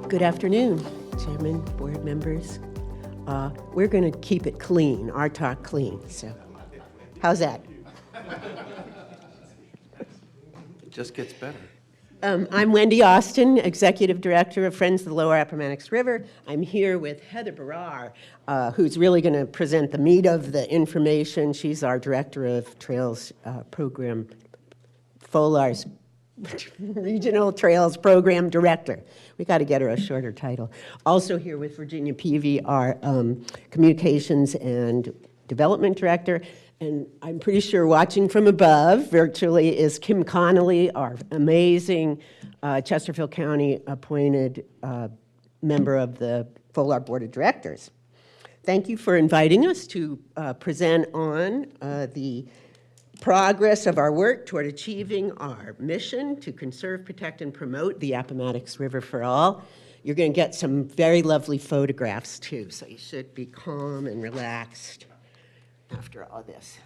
Good afternoon, Chairman, board members. We're going to keep it clean, our talk clean. So, how's that? It just gets better. I'm Wendy Austin, Executive Director of Friends of the Lower Appomattox River. I'm here with Heather Barrar, who's really going to present the meat of the information. She's our Director of Trails Program, FOLAR's Regional Trails Program Director. We got to get her a shorter title. Also here with Virginia Peavy, our Communications and Development Director. And I'm pretty sure watching from above, virtually, is Kim Connolly, our amazing Chesterfield County appointed member of the FOLAR Board of Directors. Thank you for inviting us to present on the progress of our work toward achieving our mission to conserve, protect, and promote the Appomattox River for all. You're going to get some very lovely photographs, too, so you should be calm and relaxed after all this.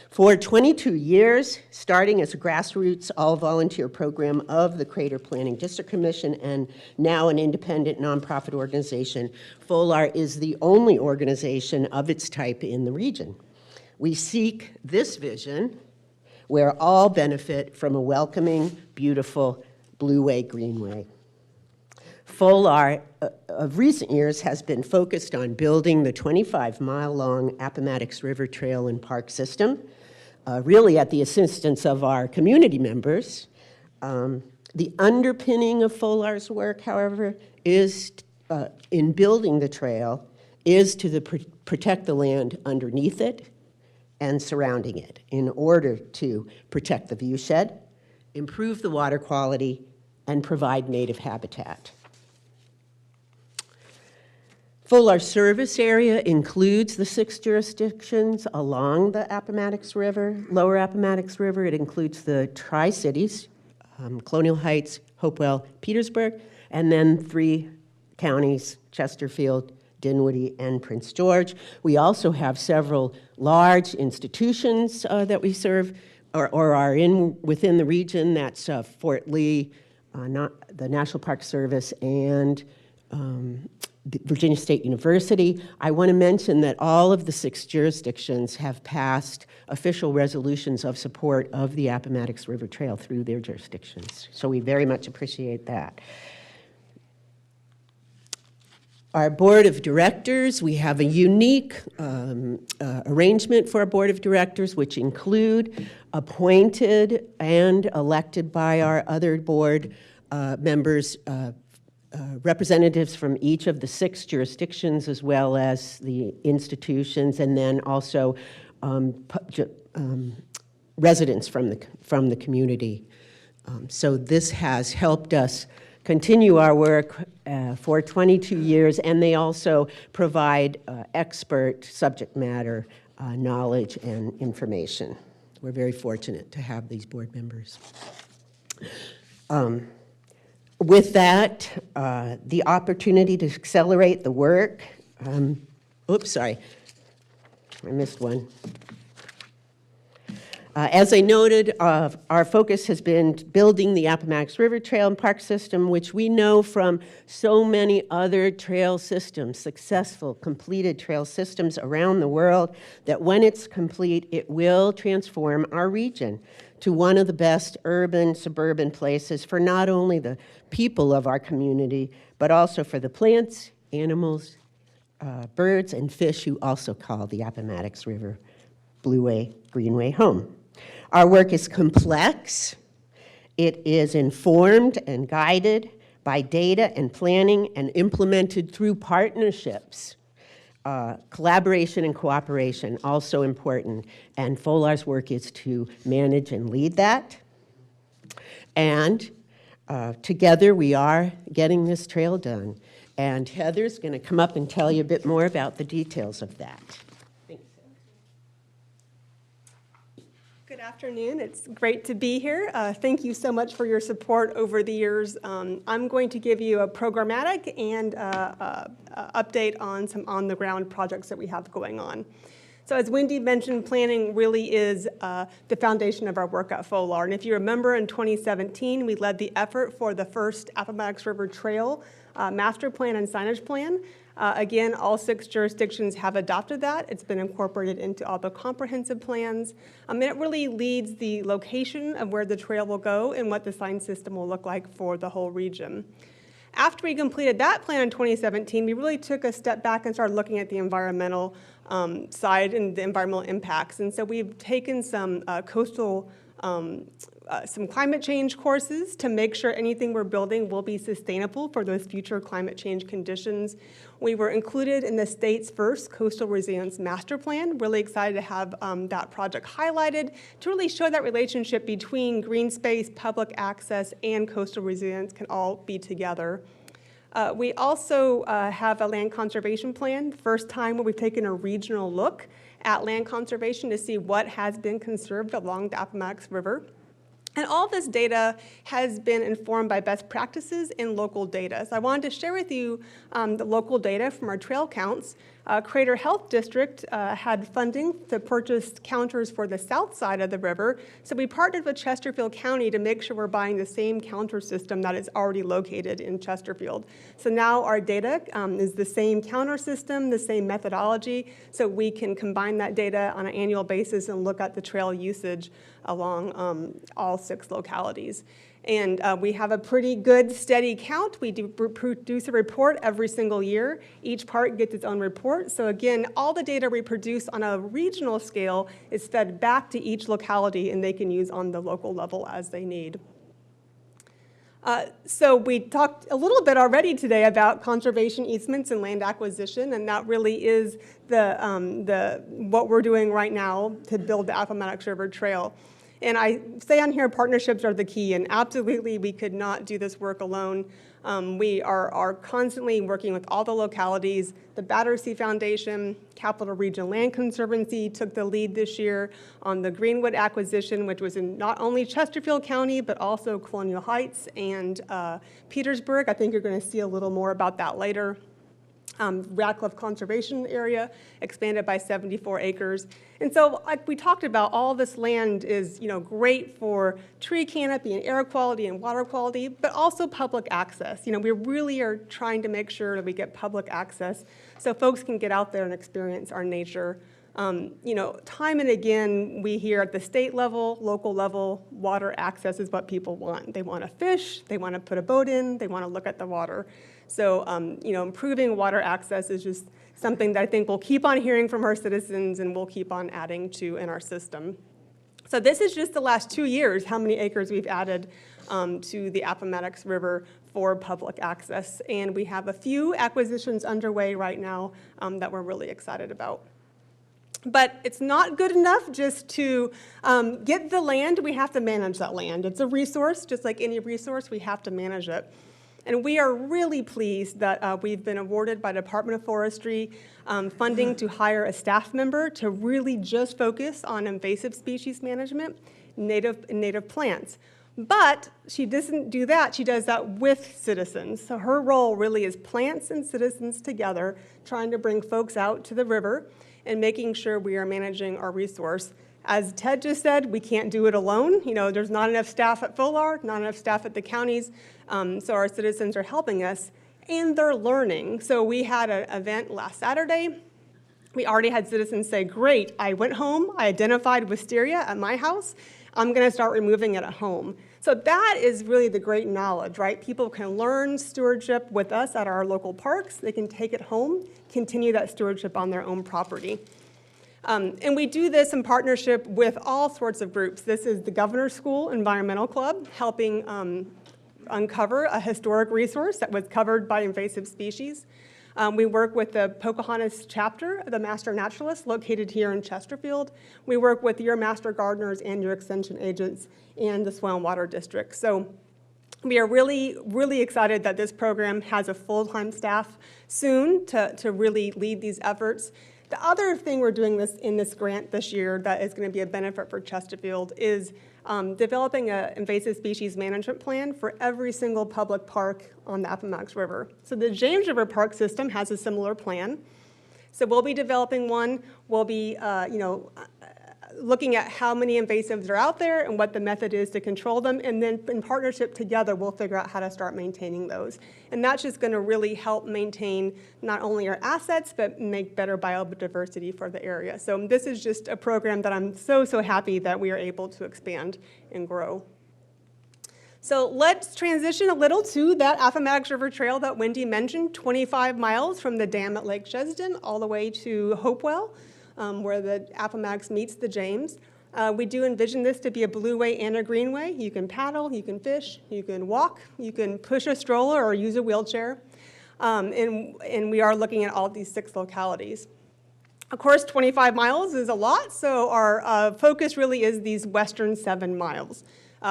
For 22 years, starting as a grassroots all-volunteer program of the Crater Planning District Commission and now an independent nonprofit organization, FOLAR is the only organization of its type in the region. We seek this vision where all benefit from a welcoming, beautiful Blueway Greenway. FOLAR of recent years has been focused on building the 25-mile-long Appomattox River Trail and Park system, really at the assistance of our community members. The underpinning of FOLAR's work, however, is in building the trail, is to protect the land underneath it and surrounding it in order to protect the viewshed, improve the water quality, and provide native habitat. FOLAR service area includes the 6 jurisdictions along the Appomattox River, Lower Appomattox River. It includes the Tri-Cities, Colonial Heights, Hopewell, Petersburg, and then 3 counties, Chesterfield, Dinwiddie, and Prince George. We also have several large institutions that we serve or are within the region. That's Fort Lee, the National Park Service, and Virginia State University. I want to mention that all of the 6 jurisdictions have passed official resolutions of support of the Appomattox River Trail through their jurisdictions. So we very much appreciate that. Our board of directors, we have a unique arrangement for our board of directors, which include appointed and elected by our other board members, representatives from each of the 6 jurisdictions, as well as the institutions, and then also residents from the community. So this has helped us continue our work for 22 years, and they also provide expert subject matter knowledge and information. We're very fortunate to have these board members. With that, the opportunity to accelerate the work, oops, sorry, I missed one. As I noted, our focus has been building the Appomattox River Trail and Park System, which we know from so many other trail systems, successful, completed trail systems around the world, that when it's complete, it will transform our region to one of the best urban, suburban places for not only the people of our community, but also for the plants, animals, birds, and fish who also call the Appomattox River Blueway Greenway home. Our work is complex. It is informed and guided by data and planning and implemented through partnerships. Collaboration and cooperation, also important. And FOLAR's work is to manage and lead that. And together we are getting this trail done. And Heather's going to come up and tell you a bit more about the details of that. Good afternoon. It's great to be here. Thank you so much for your support over the years. I'm going to give you a programmatic and update on some on-the-ground projects that we have going on. So as Wendy mentioned, planning really is the foundation of our work at FOLAR. And if you remember, in 2017, we led the effort for the first Appomattox River Trail master plan and signage plan. Again, all 6 jurisdictions have adopted that. It's been incorporated into all the comprehensive plans. And it really leads the location of where the trail will go and what the sign system will look like for the whole region. After we completed that plan in 2017, we really took a step back and started looking at the environmental side and the environmental impacts. And so we've taken some some climate change courses to make sure anything we're building will be sustainable for those future climate change conditions. We were included in the state's first Coastal Resilience Master Plan. Really excited to have that project highlighted to really show that relationship between green space, public access, and coastal resilience can all be together. We also have a land conservation plan, the first time where we've taken a regional look at land conservation to see what has been conserved along the Appomattox River. And all this data has been informed by best practices and local data. So I wanted to share with you the local data from our trail counts. Crater Health District had funding to purchase counters for the south side of the river. So we partnered with Chesterfield County to make sure we're buying the same counter system that is already located in Chesterfield. So now our data is the same counter system, the same methodology, so we can combine that data on an annual basis and look at the trail usage along all 6 localities. And we have a pretty good steady count. We do produce a report every single year. Each park gets its own report. So again, all the data we produce on a regional scale is fed back to each locality, and they can use on the local level as they need. So we talked a little bit already today about conservation easements and land acquisition, and that really is what we're doing right now to build the Appomattox River Trail. And I say on here, partnerships are the key, and absolutely we could not do this work alone. We are constantly working with all the localities. The Battersea Foundation, Capital Region Land Conservancy took the lead this year on the Greenwood acquisition, which was in not only Chesterfield County, but also Colonial Heights and Petersburg. I think you're going to see a little more about that later. Radcliffe Conservation Area expanded by 74 acres. And so like we talked about, all this land is great for tree canopy and air quality and water quality, but also public access. We really are trying to make sure that we get public access so folks can get out there and experience our nature. Time and again, we hear at the state level, local level, water access is what people want. They want to fish, they want to put a boat in, they want to look at the water. So, improving water access is just something that I think we'll keep on hearing from our citizens and we'll keep on adding to in our system. So this is just the last 2 years, how many acres we've added to the Appomattox River for public access. And we have a few acquisitions underway right now that we're really excited about. But it's not good enough just to get the land. We have to manage that land. It's a resource, just like any resource, we have to manage it. And we are really pleased that we've been awarded by Department of Forestry funding to hire a staff member to really just focus on invasive species management, native plants. But she doesn't do that. She does that with citizens. So her role really is plants and citizens together, trying to bring folks out to the river and making sure we are managing our resource. As Ted just said, we can't do it alone. There's not enough staff at FOLAR, not enough staff at the counties, so our citizens are helping us, and they're learning. So we had an event last Saturday. We already had citizens say, great, I went home, I identified wisteria at my house, I'm going to start removing it at home. So that is really the great knowledge, right? People can learn stewardship with us at our local parks. They can take it home, continue that stewardship on their own property. And we do this in partnership with all sorts of groups. This is the Governor's School Environmental Club, helping uncover a historic resource that was covered by invasive species. We work with the Pocahontas chapter, the Master Naturalists, located here in Chesterfield. We work with your Master Gardeners and your extension agents and the Soil and Water District. So we are really, really excited that this program has a full-time staff soon to really lead these efforts. The other thing we're doing in this grant this year that is going to be a benefit for Chesterfield is developing an invasive species management plan for every single public park on the Appomattox River. So the James River Park System has a similar plan. So we'll be developing one. We'll be, looking at how many invasives are out there and what the method is to control them, and then in partnership together, we'll figure out how to start maintaining those. And that's just going to really help maintain not only our assets, but make better biodiversity for the area. So this is just a program that I'm so happy that we are able to expand and grow. So let's transition a little to that Appomattox River Trail that Wendy mentioned, 25 miles from the dam at Lake Chesden all the way to Hopewell, where the Appomattox meets the James. We do envision this to be a blueway and a greenway. You can paddle, you can fish, you can walk, you can push a stroller or use a wheelchair. And we are looking at all these 6 localities. Of course, 25 miles is a lot, so our focus really is these western 7 miles.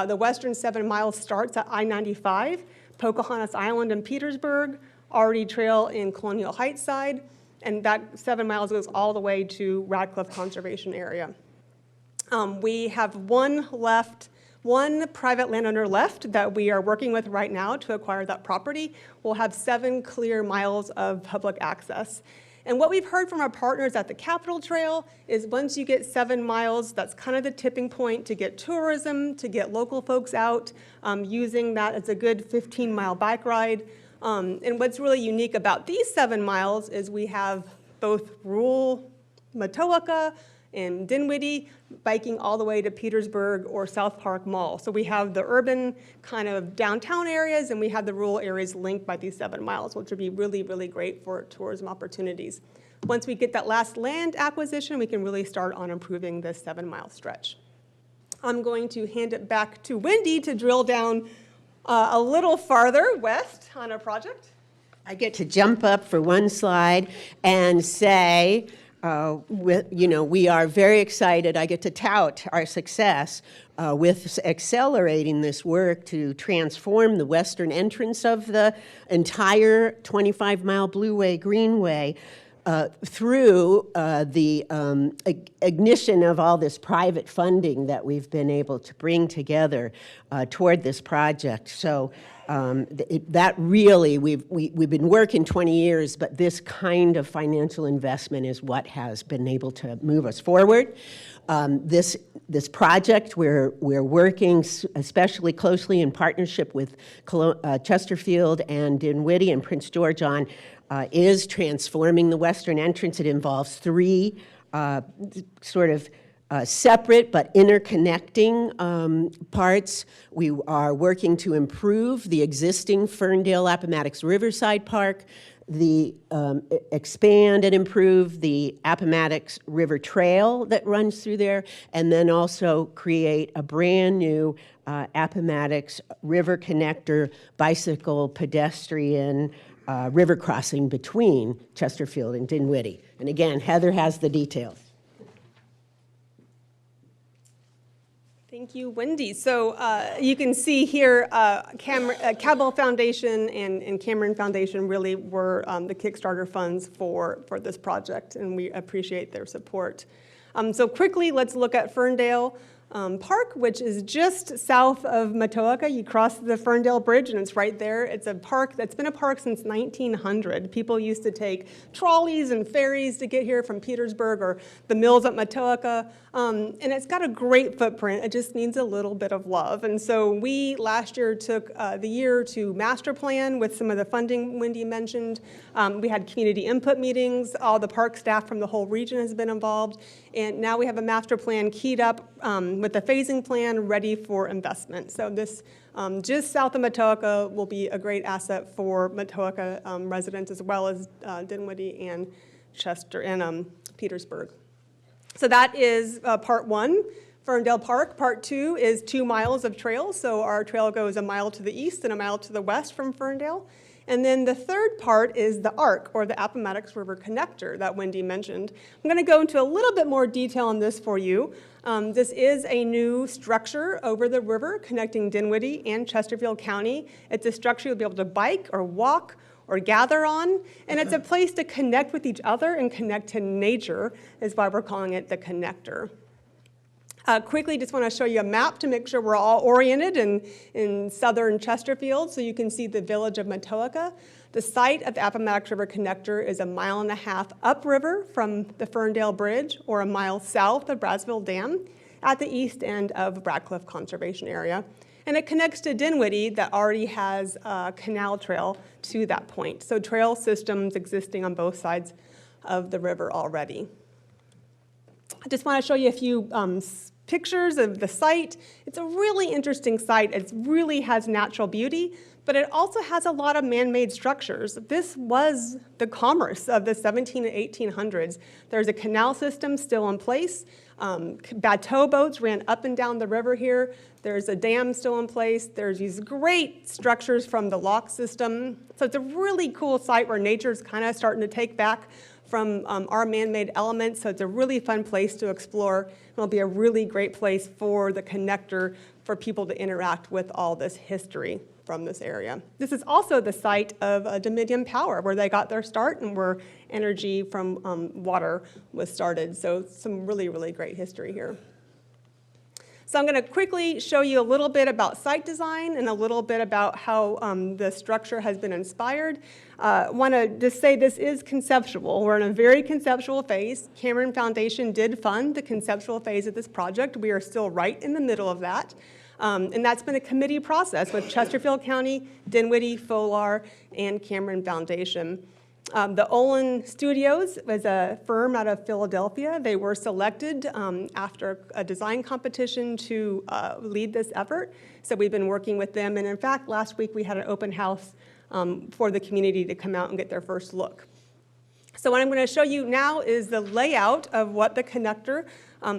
The western 7 miles starts at I-95, Pocahontas Island in Petersburg, Arty Trail in Colonial Heights side, and that 7 miles goes all the way to Radcliffe Conservation Area. We have one private landowner left that we are working with right now to acquire that property. We'll have 7 clear miles of public access. And what we've heard from our partners at the Capitol Trail is once you get 7 miles, that's kind of the tipping point to get tourism, to get local folks out, using that as a good 15-mile bike ride. And what's really unique about these 7 miles is we have both rural Matoaka and Dinwiddie biking all the way to Petersburg or South Park Mall. So we have the urban kind of downtown areas, and we have the rural areas linked by these 7 miles, which would be really, really great for tourism opportunities. Once we get that last land acquisition, we can really start on improving this 7-mile stretch. I'm going to hand it back to Wendy to drill down a little farther west on our project. I get to jump up for one slide and say, we are very excited. I get to tout our success with accelerating this work to transform the western entrance of the entire 25-mile Blueway Greenway through the ignition of all this private funding that we've been able to bring together toward this project. So that really, we've been working 20 years, but this kind of financial investment is what has been able to move us forward. This project, we're working especially closely in partnership with Chesterfield and Dinwiddie and Prince George on is transforming the western entrance. It involves 3 separate but interconnecting parts. We are working to improve the existing Ferndale Appomattox Riverside Park, expand and improve the Appomattox River Trail that runs through there, and then also create a brand new Appomattox River Connector bicycle pedestrian river crossing between Chesterfield and Dinwiddie. And again, Heather has the details. Thank you, Wendy. So you can see here, Cabell Foundation and Cameron Foundation really were the Kickstarter funds for this project, and we appreciate their support. So quickly, let's look at Ferndale Park, which is just south of Matoaka. You cross the Ferndale Bridge, and it's right there. It's a park that's been a park since 1900. People used to take trolleys and ferries to get here from Petersburg or the mills at Matoaka. And it's got a great footprint. It just needs a little bit of love. And so we last year took the year to master plan with some of the funding Wendy mentioned. We had community input meetings. All the park staff from the whole region has been involved. And now we have a master plan keyed up with the phasing plan ready for investment. So this just south of Matoaka will be a great asset for Matoaka residents as well as Dinwiddie and Chester and Petersburg. So that is part 1, Ferndale Park. Part 2 is 2 miles of trail. So our trail goes a mile to the east and a mile to the west from Ferndale. And then the third part is the ARC, or the Appomattox River Connector that Wendy mentioned. I'm going to go into a little bit more detail on this for you. This is a new structure over the river connecting Dinwiddie and Chesterfield County. It's a structure you'll be able to bike or walk or gather on, and it's a place to connect with each other and connect to nature, is why we're calling it the connector. Quickly, just want to show you a map to make sure we're all oriented in southern Chesterfield, so you can see the village of Matoaka. The site of the Appomattox River connector is 1.5 miles upriver from the Ferndale Bridge, or 1 mile south of Bradsville Dam, at the east end of Radcliffe Conservation Area. And it connects to Dinwiddie that already has a canal trail to that point. So trail systems existing on both sides of the river already. I just want to show you a few pictures of the site. It's a really interesting site. It really has natural beauty, but it also has a lot of man-made structures. This was the commerce of the 17 and 1800s. There's a canal system still in place. Bateau boats ran up and down the river here. There's a dam still in place. There's these great structures from the lock system. So it's a really cool site where nature's kind of starting to take back from our man-made elements. So it's a really fun place to explore. It'll be a really great place for the connector for people to interact with all this history from this area. This is also the site of Dominion Power, where they got their start and where energy from water was started. So some really, really great history here. So I'm going to quickly show you a little bit about site design and a little bit about how the structure has been inspired. I want to just say this is conceptual. We're in a very conceptual phase. Cameron Foundation did fund the conceptual phase of this project. We are still right in the middle of that. And that's been a committee process with Chesterfield County, Dinwiddie, FOLAR, and Cameron Foundation. The Olin Studios was a firm out of Philadelphia. They were selected after a design competition to lead this effort. So we've been working with them. And in fact, last week we had an open house for the community to come out and get their first look. So what I'm going to show you now is the layout of what the connector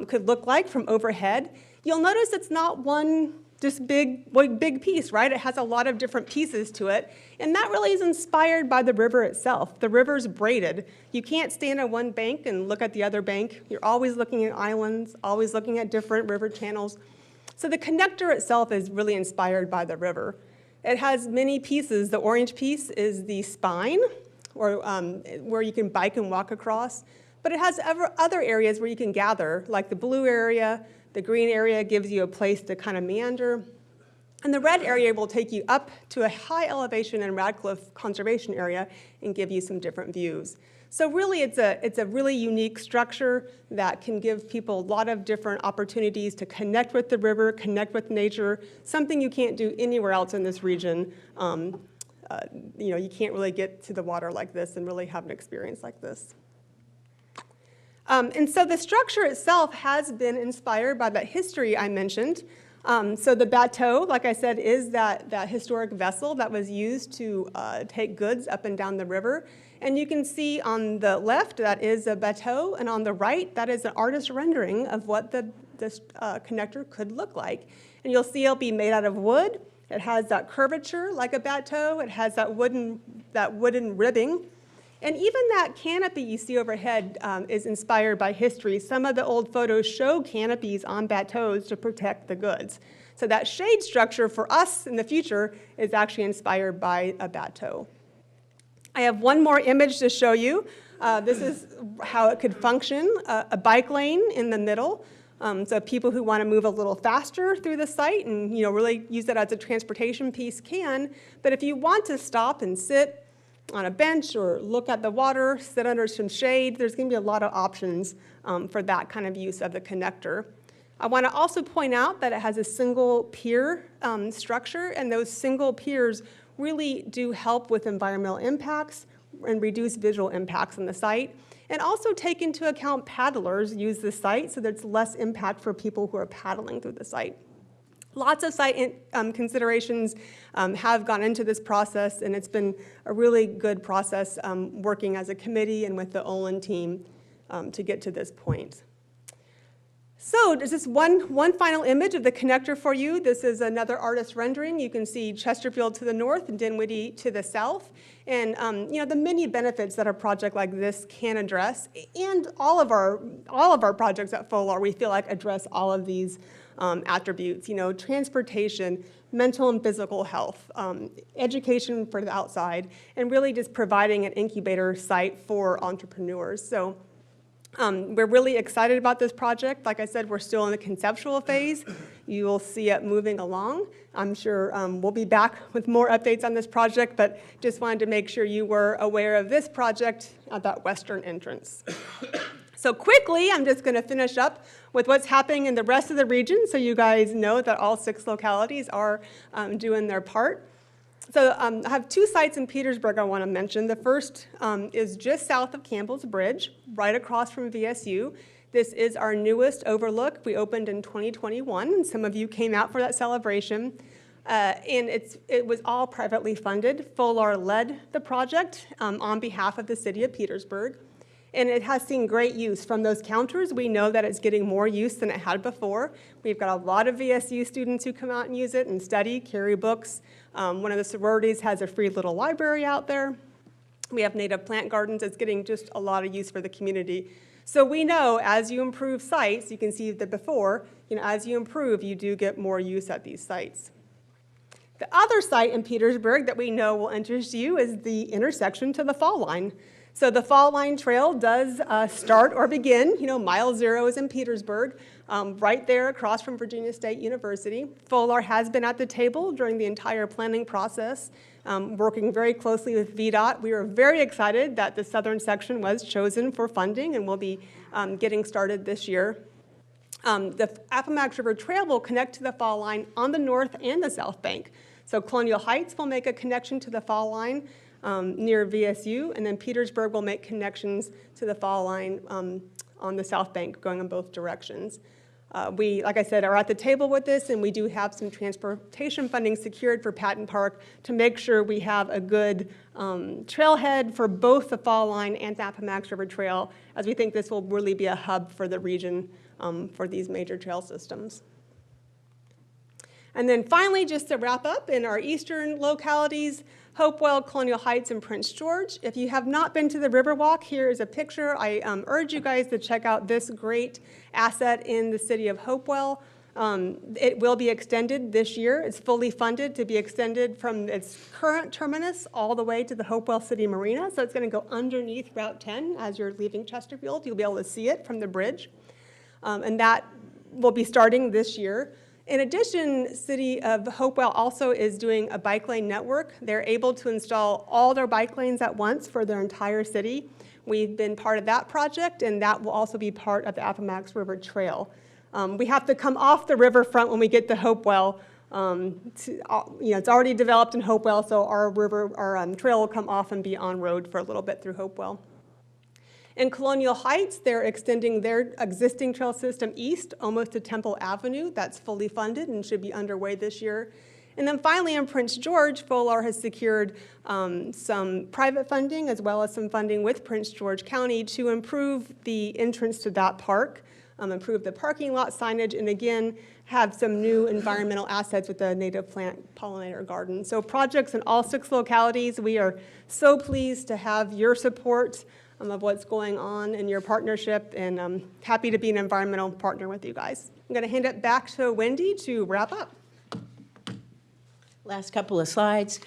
could look like from overhead. You'll notice it's not one just big piece, right? It has a lot of different pieces to it. And that really is inspired by the river itself. The river's braided. You can't stand on one bank and look at the other bank. You're always looking at islands, always looking at different river channels. So the connector itself is really inspired by the river. It has many pieces. The orange piece is the spine, or where you can bike and walk across. But it has other areas where you can gather, like the blue area. The green area gives you a place to kind of meander. And the red area will take you up to a high elevation in Radcliffe Conservation Area and give you some different views. So really, it's a really unique structure that can give people a lot of different opportunities to connect with the river, connect with nature, something you can't do anywhere else in this region. You can't really get to the water like this and really have an experience like this. And so the structure itself has been inspired by that history I mentioned. So the bateau, like I said, is that historic vessel that was used to take goods up and down the river. And you can see on the left, that is a bateau, and on the right, that is an artist rendering of what this connector could look like. And you'll see it'll be made out of wood. It has that curvature like a bateau. It has that wooden ribbing. And even that canopy you see overhead is inspired by history. Some of the old photos show canopies on bateaus to protect the goods. So that shade structure for us in the future is actually inspired by a bateau. I have one more image to show you. This is how it could function, a bike lane in the middle. So people who want to move a little faster through the site and really use it as a transportation piece can. But if you want to stop and sit on a bench or look at the water, sit under some shade, there's going to be a lot of options for that kind of use of the connector. I want to also point out that it has a single pier structure, and those single piers really do help with environmental impacts and reduce visual impacts on the site, and also take into account paddlers use the site, so there's less impact for people who are paddling through the site. Lots of site considerations have gone into this process, and it's been a really good process working as a committee and with the Olin team to get to this point. So there's just one final image of the connector for you. This is another artist rendering. You can see Chesterfield to the north and Dinwiddie to the south. And the many benefits that a project like this can address, and all of our projects at FOLAR, we feel like address all of these attributes. Transportation, mental and physical health, education for the outside, and really just providing an incubator site for entrepreneurs. So We're really excited about this project. Like I said, we're still in the conceptual phase. You will see it moving along. I'm sure we'll be back with more updates on this project, but just wanted to make sure you were aware of this project at that western entrance. So quickly, I'm just going to finish up with what's happening in the rest of the region so you guys know that all 6 localities are doing their part. So I have 2 sites in Petersburg I want to mention. The first is just south of Campbell's Bridge, right across from VSU. This is our newest overlook. We opened in 2021, and some of you came out for that celebration. And it was all privately funded. FOLAR led the project on behalf of the city of Petersburg. And it has seen great use. From those counters, we know that it's getting more use than it had before. We've got a lot of VSU students who come out and use it and study, carry books. One of the sororities has a free little library out there. We have native plant gardens. It's getting just a lot of use for the community. So we know as you improve sites, you can see that before, as you improve, you do get more use at these sites. The other site in Petersburg that we know will interest you is the intersection to the fall line. So the Fall Line Trail does start or begin, mile 0 is in Petersburg, right there across from Virginia State University. FOLAR has been at the table during the entire planning process, working very closely with VDOT. We are very excited that the southern section was chosen for funding and will be getting started this year. The Appomattox River Trail will connect to the Fall Line on the north and the south bank. So Colonial Heights will make a connection to the Fall Line near VSU, and then Petersburg will make connections to the Fall Line on the south bank, going in both directions. We, like I said, are at the table with this, and we do have some transportation funding secured for Patton Park to make sure we have a good trailhead for both the Fall Line and the Appomattox River Trail, as we think this will really be a hub for the region for these major trail systems. And then finally, just to wrap up, in our eastern localities, Hopewell, Colonial Heights, and Prince George. If you have not been to the Riverwalk, here is a picture. I urge you guys to check out this great asset in the city of Hopewell. It will be extended this year. It's fully funded to be extended from its current terminus all the way to the Hopewell City Marina. So it's going to go underneath Route 10 as you're leaving Chesterfield. You'll be able to see it from the bridge. And that will be starting this year. In addition, City of Hopewell also is doing a bike lane network. They're able to install all their bike lanes at once for their entire city. We've been part of that project, and that will also be part of the Appomattox River Trail. We have to come off the riverfront when we get to Hopewell. It's already developed in Hopewell, so our trail will come off and be on road for a little bit through Hopewell. In Colonial Heights, they're extending their existing trail system east, almost to Temple Avenue. That's fully funded and should be underway this year. And then finally, in Prince George, FOLAR has secured some private funding as well as some funding with Prince George County to improve the entrance to that park, improve the parking lot signage, and again, have some new environmental assets with the native plant pollinator garden. So projects in all 6 localities. We are so pleased to have your support of what's going on in your partnership, and I'm happy to be an environmental partner with you guys. I'm going to hand it back to Wendy to wrap up. Last couple of slides.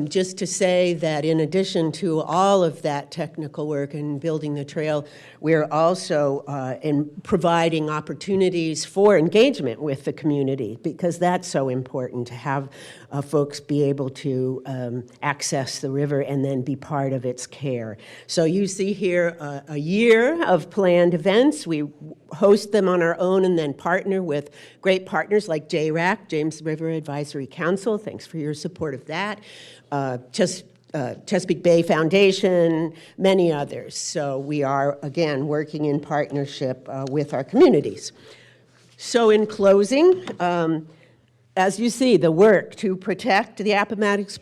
Just to say that in addition to all of that technical work and building the trail, we're also in providing opportunities for engagement with the community, because that's so important to have folks be able to access the river and then be part of its care. So you see here a year of planned events. We host them on our own and then partner with great partners like JRAC, James River Advisory Council. Thanks for your support of that. Chesapeake Bay Foundation, many others. So we are, again, working in partnership with our communities. So in closing, as you see, the work to protect the Appomattox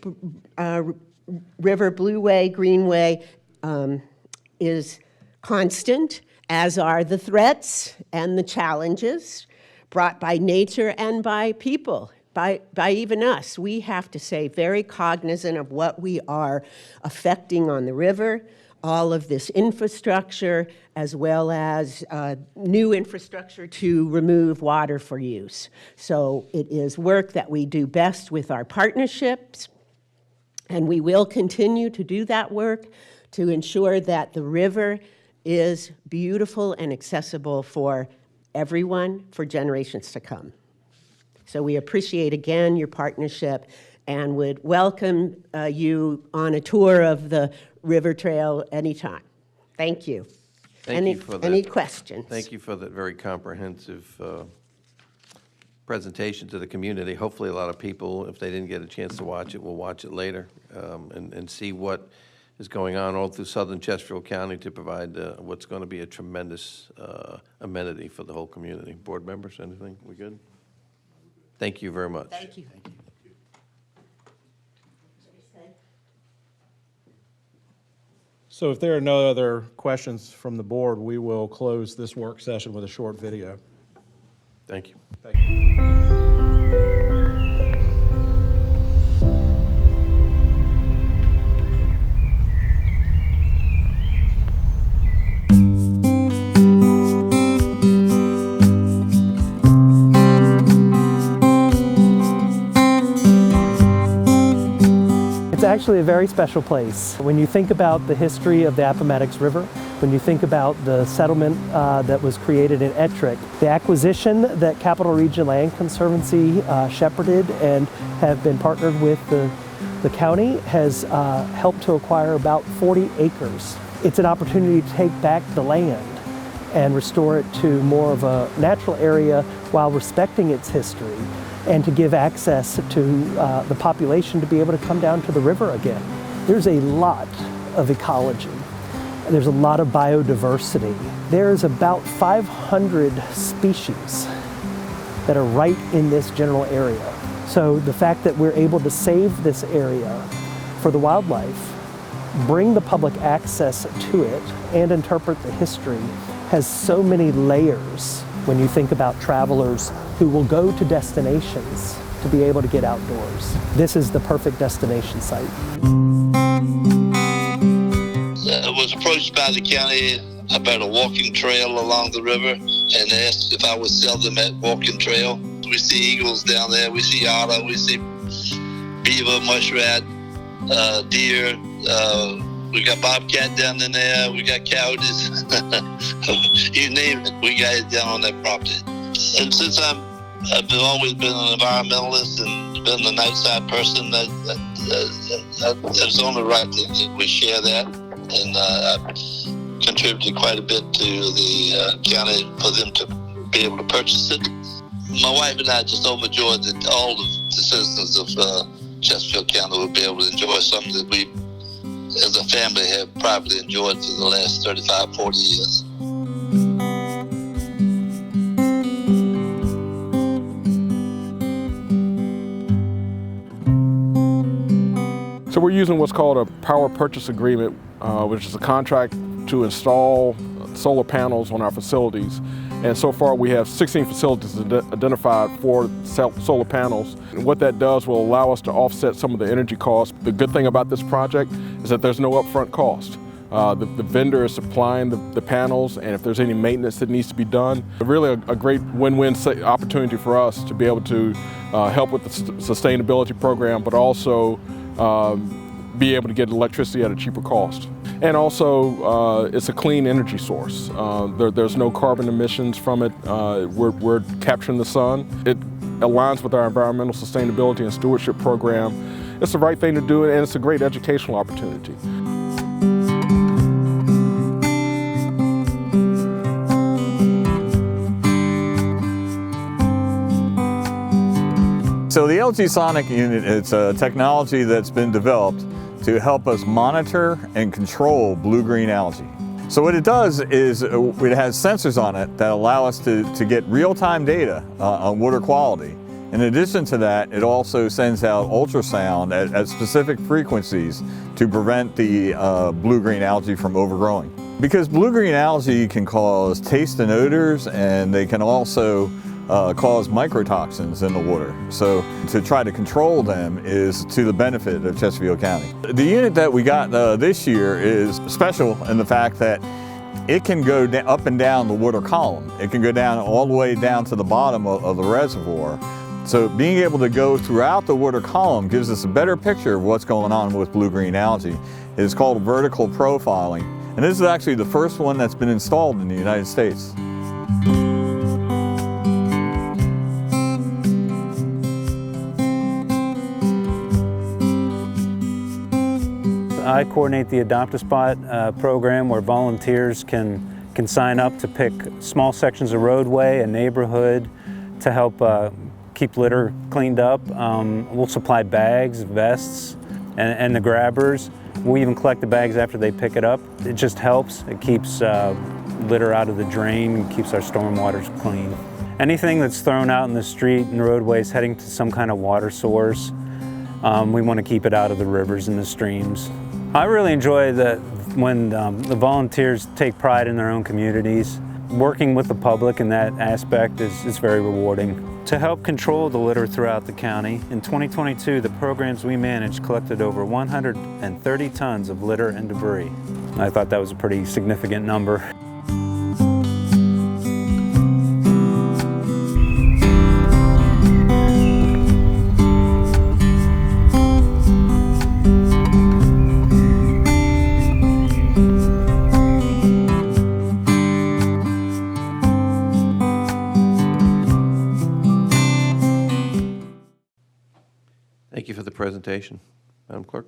River Blueway, Greenway is constant, as are the threats and the challenges brought by nature and by people. By even us. We have to stay very cognizant of what we are affecting on the river, all of this infrastructure, as well as new infrastructure to remove water for use. So it is work that we do best with our partnerships, and we will continue to do that work to ensure that the river is beautiful and accessible for everyone for generations to come. So we appreciate again your partnership and would welcome you on a tour of the river trail anytime. Thank you. Thank you for that. Any questions? Thank you for that very comprehensive presentation to the community. Hopefully a lot of people, if they didn't get a chance to watch it, will watch it later and see what is going on all through southern Chesterfield County to provide what's going to be a tremendous amenity for the whole community. Board members, anything? We good? Thank you very much. Thank you. So if there are no other questions from the board, we will close this work session with a short video. Thank you. Thank you. It's actually a very special place. When you think about the history of the Appomattox River, when you think about the settlement that was created in Ettrick, the acquisition that Capital Region Land Conservancy shepherded and have been partnered with the county has helped to acquire about 40 acres. It's an opportunity to take back the land and restore it to more of a natural area while respecting its history, and to give access to the population to be able to come down to the river again. There's a lot of ecology. There's a lot of biodiversity. There's about 500 species that are right in this general area. So the fact that we're able to save this area for the wildlife, bring the public access to it, and interpret the history has so many layers when you think about travelers who will go to destinations to be able to get outdoors. This is the perfect destination site. I was approached by the county about a walking trail along the river and asked if I would sell them that walking trail. We see eagles down there, we see otter, we see beaver, muskrat, deer, we got bobcat down in there, we got coyotes, you name it, we got it down on that property. And since I've always been an environmentalist and been an outside person, that's only right that we share that. And I've contributed quite a bit to the county for them to be able to purchase it. My wife and I just overjoyed that all the citizens of Chesterfield County would be able to enjoy something that we, as a family, have probably enjoyed for the last 35, 40 years. So we're using what's called a power purchase agreement, which is a contract to install solar panels on our facilities. And so far we have 16 facilities identified for solar panels. And what that does will allow us to offset some of the energy costs. The good thing about this project is that there's no upfront cost. The vendor is supplying the panels, and if there's any maintenance that needs to be done, really a great win-win opportunity for us to be able to help with the sustainability program, but also be able to get electricity at a cheaper cost. And also, it's a clean energy source. There's no carbon emissions from it. We're capturing the sun. It aligns with our environmental sustainability and stewardship program. It's the right thing to do, and it's a great educational opportunity. So the LG Sonic unit, it's a technology that's been developed to help us monitor and control blue-green algae. So what it does is it has sensors on it that allow us to get real-time data on water quality. In addition to that, it also sends out ultrasound at specific frequencies to prevent the blue-green algae from overgrowing. Because blue-green algae can cause taste and odors, and they can also cause microtoxins in the water. So to try to control them is to the benefit of Chesterfield County. The unit that we got this year is special in the fact that it can go up and down the water column. It can go down all the way down to the bottom of the reservoir. So being able to go throughout the water column gives us a better picture of what's going on with blue-green algae. It's called vertical profiling. And this is actually the first one that's been installed in the United States. I coordinate the Adopt a Spot program where volunteers can sign up to pick small sections of roadway, a neighborhood, to help keep litter cleaned up. We'll supply bags, vests, and the grabbers. We even collect the bags after they pick it up. It just helps. It keeps litter out of the drain, keeps our storm waters clean. Anything that's thrown out in the street and roadways heading to some kind of water source, we want to keep it out of the rivers and the streams. I really enjoy when the volunteers take pride in their own communities. Working with the public in that aspect is very rewarding. To help control the litter throughout the county, in 2022, the programs we managed collected over 130 tons of litter and debris. I thought that was a pretty significant number. Thank you for the presentation, Madam Clerk.